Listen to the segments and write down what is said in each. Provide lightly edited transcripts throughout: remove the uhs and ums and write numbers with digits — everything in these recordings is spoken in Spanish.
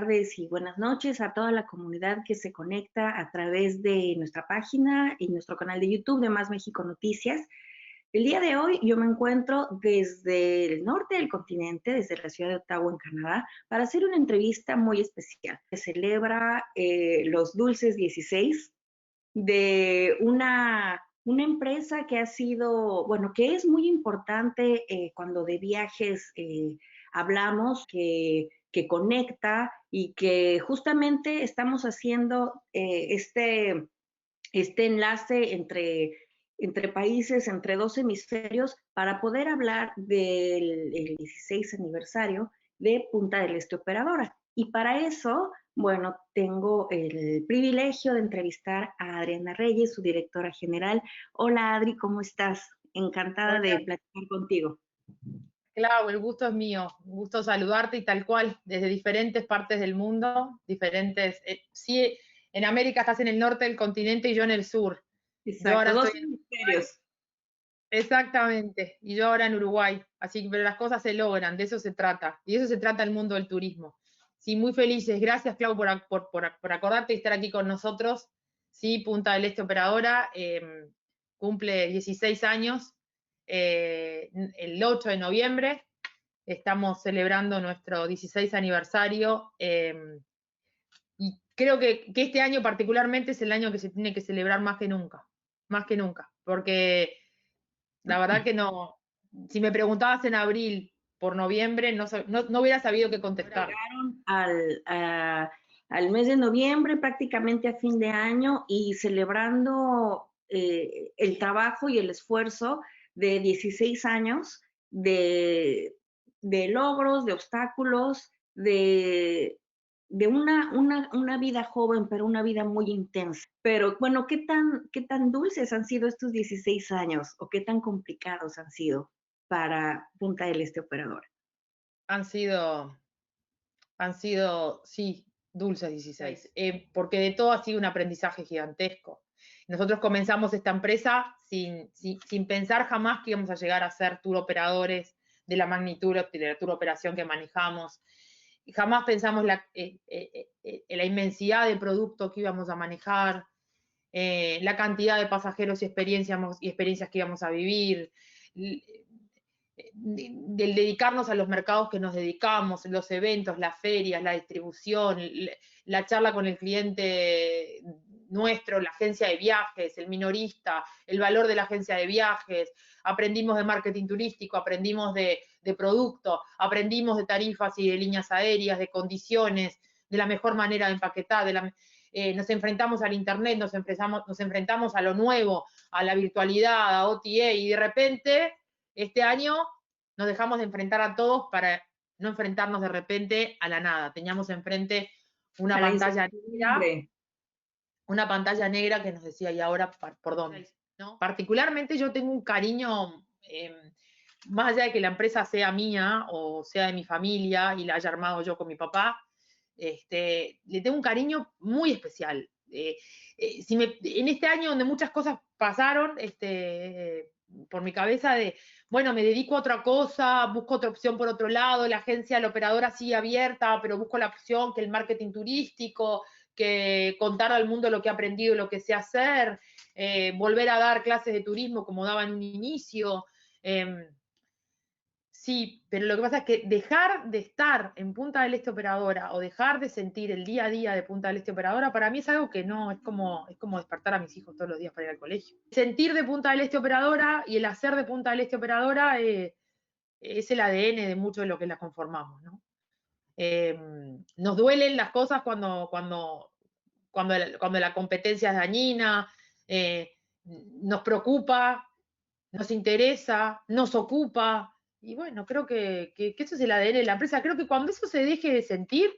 tardes y buenas noches a toda la comunidad que se conecta a través de nuestra página y nuestro canal de YouTube de Más México Noticias. El día de hoy yo me encuentro desde el norte del continente, desde la ciudad de Ottawa, en Canadá, para hacer una entrevista muy especial que celebra los Dulces 16 de una empresa que ha sido, bueno, que es muy importante cuando de viajes hablamos, que conecta y que justamente estamos haciendo este enlace entre países, entre dos hemisferios, para poder hablar del 16 aniversario de Punta del Este Operadora. Y para eso, bueno, tengo el privilegio de entrevistar a Adriana Reyes, su directora general. Hola Adri, ¿cómo estás? Encantada de Hola, platicar contigo. Clau, el gusto es mío. Un gusto saludarte y tal cual, desde diferentes partes del mundo, diferentes. Sí, en América estás en el norte del continente y yo en el sur. Yo Exacto, ahora dos estoy en Uruguay, hemisferios. exactamente, y yo ahora en Uruguay. Así que, pero las cosas se logran, de eso se trata. Y de eso se trata el mundo del turismo. Sí, muy felices. Gracias, Clau, por acordarte y estar aquí con nosotros. Sí, Punta del Este Operadora cumple 16 años el 8 de noviembre. Estamos celebrando nuestro 16 aniversario y creo que este año particularmente es el año que se tiene que celebrar más que nunca, porque la verdad que no, si me preguntabas en abril por noviembre, no hubiera sabido qué contestar. Llegaron al mes de noviembre, prácticamente a fin de año, y celebrando el trabajo y el esfuerzo de 16 años de logros, de obstáculos, de una vida joven, pero una vida muy intensa. Pero bueno, qué tan dulces han sido estos 16 años o qué tan complicados han sido para Punta del Este Operadora? Han sido, han sido, sí, dulces 16, porque de todo ha sido un aprendizaje gigantesco. Nosotros comenzamos esta empresa sin pensar jamás que íbamos a llegar a ser tour operadores de la magnitud de la tour operación que manejamos. Y jamás pensamos la inmensidad de producto que íbamos a manejar, la cantidad de pasajeros y experiencias que íbamos a vivir, del dedicarnos a los mercados que nos dedicamos, los eventos, las ferias, la distribución, la charla con el cliente nuestro, la agencia de viajes, el minorista, el valor de la agencia de viajes, aprendimos de marketing turístico, aprendimos de producto, aprendimos de tarifas y de líneas aéreas, de condiciones, de la mejor manera de empaquetar, nos enfrentamos al internet, nos enfrentamos a lo nuevo, a la virtualidad, a OTA, y de repente este año nos dejamos de enfrentar a todos para no enfrentarnos de repente a la nada. Teníamos enfrente A la incertidumbre. una pantalla negra que nos decía, ¿y ahora por dónde? ¿No? Particularmente yo tengo un cariño, más allá de que la empresa sea mía o sea de mi familia y la haya armado yo con mi papá, le tengo un cariño muy especial. En este año donde muchas cosas pasaron por mi cabeza bueno, me dedico a otra cosa, busco otra opción por otro lado, la agencia, la operadora sigue abierta, pero busco la opción que el marketing turístico, que contar al mundo lo que he aprendido y lo que sé hacer, volver a dar clases de turismo como daba en un inicio. Sí, pero lo que pasa es que dejar de estar en Punta del Este Operadora o dejar de sentir el día a día de Punta del Este Operadora, para mí es algo que no, es como despertar a mis hijos todos los días para ir al colegio. Sentir de Punta del Este Operadora y el hacer de Punta del Este Operadora es el ADN de mucho de lo que la conformamos, ¿no? Nos duelen las cosas cuando la competencia es dañina, nos preocupa, nos interesa, nos ocupa. Y bueno, creo que eso es el ADN de la empresa. Creo que cuando eso se deje de sentir,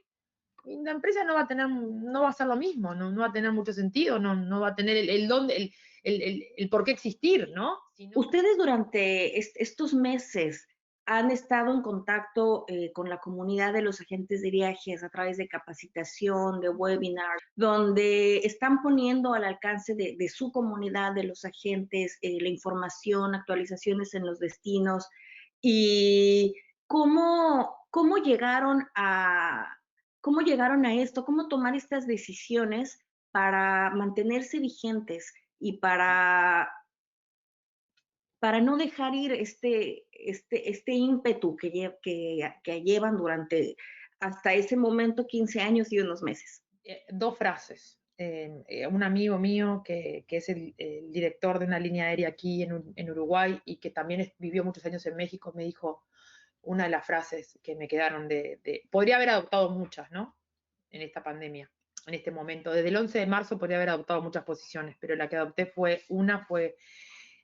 la empresa no va a ser lo mismo, no va a tener mucho sentido, no va a tener el por qué existir, ¿no? Ustedes durante estos meses han estado en contacto con la comunidad de los agentes de viajes a través de capacitación, de webinars, donde están poniendo al alcance de su comunidad, de los agentes, la información, actualizaciones en los destinos y cómo llegaron ¿Cómo llegaron a esto? ¿Cómo tomar estas decisiones para mantenerse vigentes y para no dejar ir este ímpetu que llevan durante hasta ese momento 15 años y unos meses? Dos frases. Un amigo mío que es el director de una línea aérea aquí en Uruguay y que también vivió muchos años en México, me dijo una de las frases que me quedaron podría haber adoptado muchas, ¿no? En esta pandemia, en este momento. Desde el 11 de marzo podría haber adoptado muchas posiciones, pero la que adopté fue,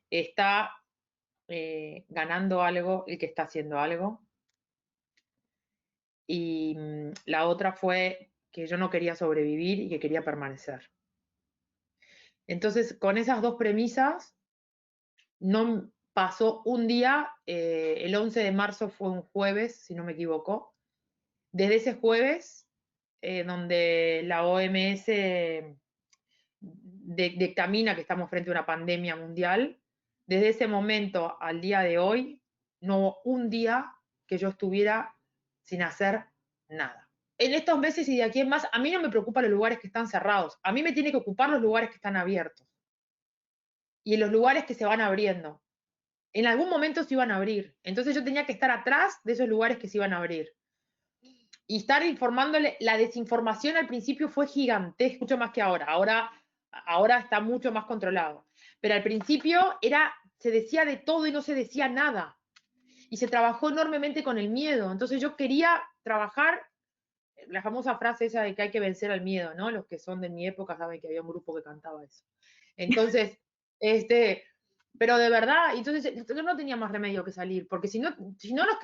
está ganando algo el que está haciendo algo. Y la otra fue que yo no quería sobrevivir y que quería permanecer. Entonces, con esas dos premisas, no pasó un día, el 11 de marzo fue un jueves, si no me equivoco. Desde ese jueves, donde la OMS dictamina que estamos frente a una pandemia mundial, desde ese momento al día de hoy, no hubo un día que yo estuviera sin hacer nada. En estos meses y de aquí en más, a mí no me preocupan los lugares que están cerrados, a mí me tiene que ocupar los lugares que están abiertos y en los lugares que se van abriendo. En algún momento se iban a abrir, entonces yo tenía que estar atrás de esos lugares que se iban a abrir. Y estar informándole, la desinformación al principio fue gigantesca, mucho más que ahora. Ahora está mucho más controlado. Pero al principio se decía de todo y no se decía nada. Y se trabajó enormemente con el miedo. Entonces yo quería trabajar, la famosa frase esa de que hay que vencer al miedo, ¿no? Los que son de mi época saben que había un grupo que cantaba eso. Entonces, pero de verdad, entonces yo no tenía más remedio que salir, porque si no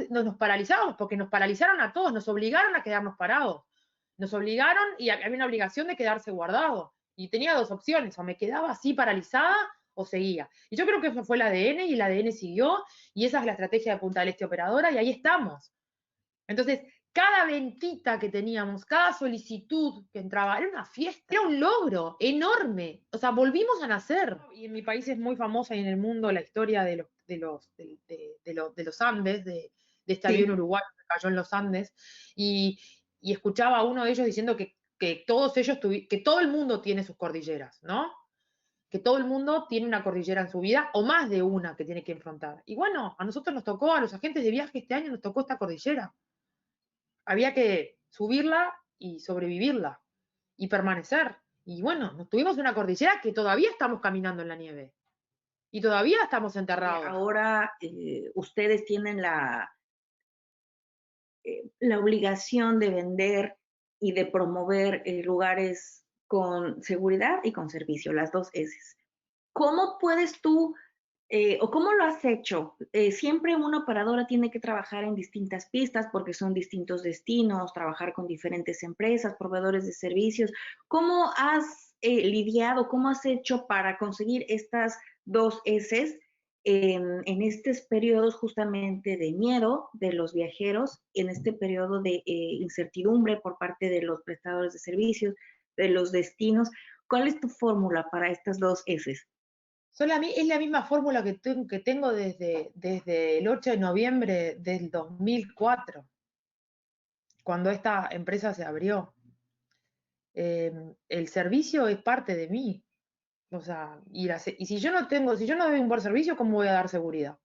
nos paralizábamos, porque nos paralizaron a todos, nos obligaron a quedarnos parados, nos obligaron y había una obligación de quedarse guardado. Y tenía dos opciones, o me quedaba así paralizada o seguía. Y yo creo que eso fue el ADN y el ADN siguió, y esa es la estrategia de Punta del Este operadora, y ahí estamos. Entonces, cada ventita que teníamos, cada solicitud que entraba, era una fiesta, era un logro enorme. O sea, volvimos a nacer. Y en mi país es muy famosa y en el mundo la historia de los Andes, de este Sí. avión uruguayo que cayó en los Andes, y escuchaba a uno de ellos diciendo que todos ellos que todo el mundo tiene sus cordilleras, ¿no? Que todo el mundo tiene una cordillera en su vida, o más de una que tiene que enfrentar. Y bueno, a nosotros nos tocó, a los agentes de viaje este año nos tocó esta cordillera. Había que subirla y sobrevivirla y permanecer. Y bueno, nos tuvimos una cordillera que todavía estamos caminando en la nieve y todavía estamos enterrados. Ahora ustedes tienen la obligación de vender y de promover lugares con seguridad y con servicio, las dos S. ¿Cómo puedes tú o cómo lo has hecho? Siempre una operadora tiene que trabajar en distintas pistas porque son distintos destinos, trabajar con diferentes empresas, proveedores de servicios. ¿Cómo has lidiado, cómo has hecho para conseguir estas dos S en estos periodos justamente de miedo de los viajeros, en este periodo de incertidumbre por parte de los prestadores de servicios, de los destinos? ¿Cuál es tu fórmula para estas dos S? Es la misma fórmula que tengo desde el 8 de noviembre del 2004, cuando esta empresa se abrió. El servicio es parte de mí. O sea, y si yo no doy un buen servicio, ¿cómo voy a dar seguridad?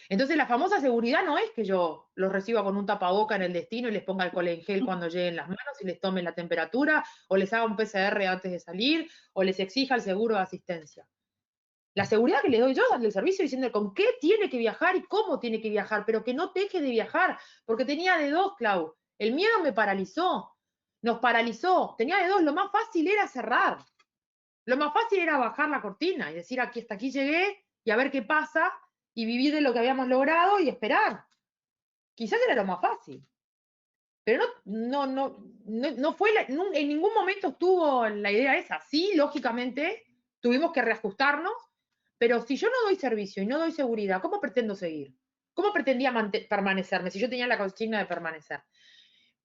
Entonces la famosa seguridad no es que yo los reciba con un tapaboca en el destino y les ponga alcohol en gel cuando lleguen las manos y les tome la temperatura, o les haga un PCR antes de salir, o les exija el seguro de asistencia. La seguridad que le doy yo es del servicio diciendo con qué tiene que viajar y cómo tiene que viajar, pero que no deje de viajar, porque tenía de dos, Clau. El miedo me paralizó, nos paralizó, tenía de dos, lo más fácil era cerrar. Lo más fácil era bajar la cortina y decir aquí hasta aquí llegué y a ver qué pasa y vivir de lo que habíamos logrado y esperar. Quizás era lo más fácil. Pero no fue, en ningún momento estuvo la idea esa. Sí, lógicamente, tuvimos que reajustarnos, pero si yo no doy servicio y no doy seguridad, ¿cómo pretendo seguir? ¿Cómo pretendía permanecerme si yo tenía la consigna de permanecer?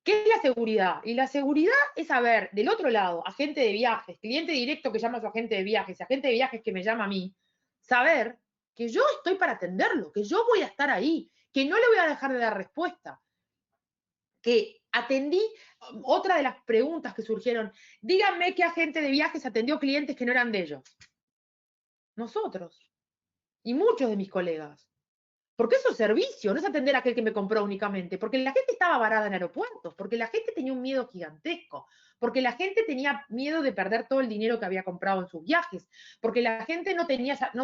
¿Qué es la seguridad? Y la seguridad es saber, del otro lado, agente de viajes, cliente directo que llama a su agente de viajes, agente de viajes que me llama a mí, saber que yo estoy para atenderlo, que yo voy a estar ahí, que no le voy a dejar de dar respuesta, que atendí, otra de las preguntas que surgieron, díganme qué agente de viajes atendió clientes que no eran de ellos. Nosotros. Y muchos de mis colegas. Porque eso es servicio, no es atender a aquel que me compró únicamente, porque la gente estaba varada en aeropuertos, porque la gente tenía un miedo gigantesco, porque la gente tenía miedo de perder todo el dinero que había comprado en sus viajes, porque la gente no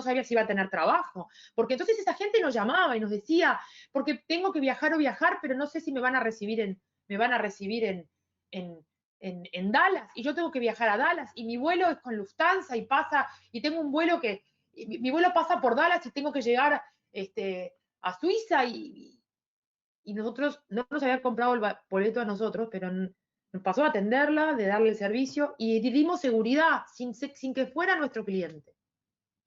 sabía si iba a tener trabajo, porque entonces esa gente nos llamaba y nos decía, porque tengo que viajar o viajar, pero no sé si me van a recibir en Dallas, y yo tengo que viajar a Dallas, y mi vuelo es con Lufthansa y pasa, y tengo un vuelo que, mi vuelo pasa por Dallas y tengo que llegar a Suiza y nosotros no nos habían comprado el boleto a nosotros, pero nos pasó a atenderla, de darle el servicio y dimos seguridad sin que fuera nuestro cliente.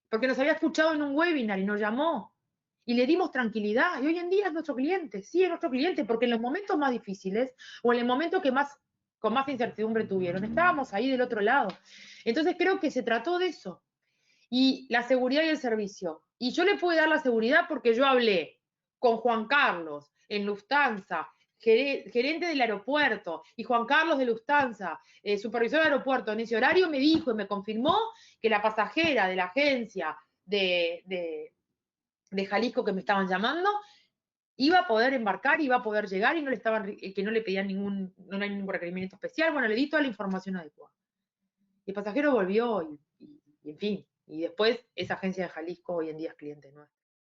Porque nos había escuchado en un webinar y nos llamó y le dimos tranquilidad y hoy en día es nuestro cliente, sí es nuestro cliente, porque en los momentos más difíciles o en el momento que con más incertidumbre tuvieron, estábamos ahí del otro lado. Entonces creo que se trató de eso. Y la seguridad y el servicio. Y yo le pude dar la seguridad porque yo hablé con Juan Carlos en Lufthansa, gerente del aeropuerto, y Juan Carlos de Lufthansa, supervisor del aeropuerto, en ese horario me dijo y me confirmó que la pasajera de la agencia de Jalisco que me estaban llamando iba a poder embarcar, iba a poder llegar y no le estaban, que no le pedían no hay ningún requerimiento especial. Bueno, le di toda la información adecuada. Y el pasajero volvió y en fin, y después esa agencia de Jalisco hoy en día es cliente nuestro.